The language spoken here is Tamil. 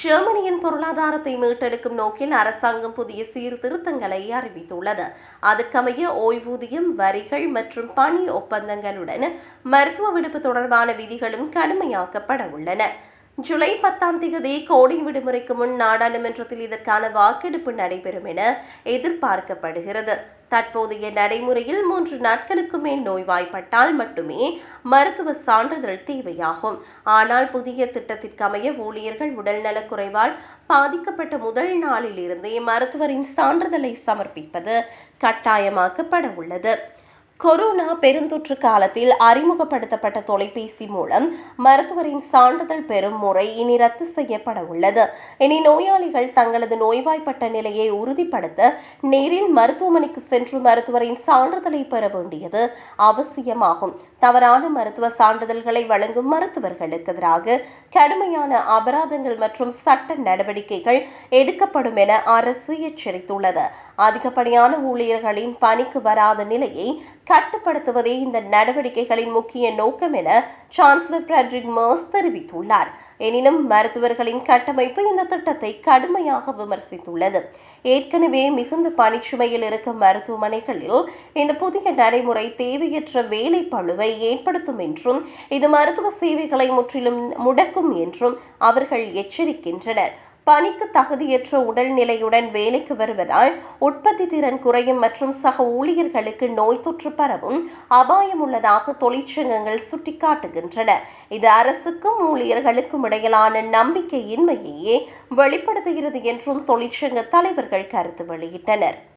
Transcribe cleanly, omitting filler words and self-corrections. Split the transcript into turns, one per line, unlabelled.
ஜெர்மனியின் பொருளாதாரத்தை மீட்டெடுக்கும் நோக்கில் அரசாங்கம் புதிய சீர்திருத்தங்களை அறிவித்துள்ளது. அதற்கமைய ஓய்வூதியம், வரிகள் மற்றும் பணி ஒப்பந்தங்களுடன் மருத்துவ விடுப்பு தொடர்பான விதிகளும் கடுமையாக்கப்பட உள்ளன. ஜூலை 10 கோடை விடுமுறைக்கு முன் நாடாளுமன்றத்தில் இதற்கான வாக்கெடுப்பு நடைபெறும் என எதிர்பார்க்கப்படுகிறது. தற்போதைய நடைமுறையில் 3 நாட்களுக்கு மேல் நோய்வாய்ப்பட்டால் மட்டுமே மருத்துவ சான்றிதழ் தேவையாகும். ஆனால் புதிய திட்டத்திற்கமைய ஊழியர்கள் உடல்நலக்குறைவால் பாதிக்கப்பட்ட முதல் நாளில் இருந்தே மருத்துவரின் சான்றிதழை சமர்ப்பிப்பது கட்டாயமாக்கப்பட உள்ளது. கொரோனா பெருந்தொற்று காலத்தில் அறிமுகப்படுத்தப்பட்ட தொலைபேசி மூலம் மருத்துவரின் சான்றிதழ் பெறும் முறை இனி ரத்து செய்யப்பட உள்ளது. இனி நோயாளிகள் தங்களது நோய்வாய்ப்பட்ட நிலையை உறுதிப்படுத்த நேரில் மருத்துவமனைக்கு சென்று மருத்துவரின் சான்றிதழை பெற வேண்டியது அவசியமாகும். தவறான மருத்துவ சான்றிதழ்களை வழங்கும் மருத்துவர்களுக்கு எதிராக கடுமையான அபராதங்கள் மற்றும் சட்ட நடவடிக்கைகள் எடுக்கப்படும் என அரசு எச்சரித்துள்ளது. அதிகப்படியான ஊழியர்களின் பணிக்கு வராத நிலையை கட்டுப்படுத்துவதே இந்த நடவடிக்கைகளின் முக்கிய நோக்கம் என சான்சலர் ஃபிரெட்ரிக் மெர்ஸ் தெரிவித்துள்ளார். எனினும் மருத்துவர்களின் கட்டமைப்பு இந்த திட்டத்தை கடுமையாக விமர்சித்துள்ளது. ஏற்கனவே மிகுந்த பணிச்சுமையில் இருக்கும் மருத்துவமனைகளில் இந்த புதிய நடைமுறை தேவையற்ற வேலை பளுவை ஏற்படுத்தும் என்றும் இது மருத்துவ சேவைகளை முற்றிலும் முடக்கும் என்றும் அவர்கள் எச்சரிக்கின்றனர். பணிக்கு தகுதியற்ற உடல்நிலையுடன் வேலைக்கு வருவதால் உற்பத்தி திறன் குறையும் மற்றும் சக ஊழியர்களுக்கு நோய் தொற்று பரவும் அபாயம் உள்ளதாக தொழிற்சங்கங்கள் சுட்டிக்காட்டுகின்றன. இது அரசுக்கும் ஊழியர்களுக்கும் இடையிலான நம்பிக்கையின்மையையே வெளிப்படுத்துகிறது என்றும் தொழிற்சங்க தலைவர்கள் கருத்து வெளியிட்டனர்.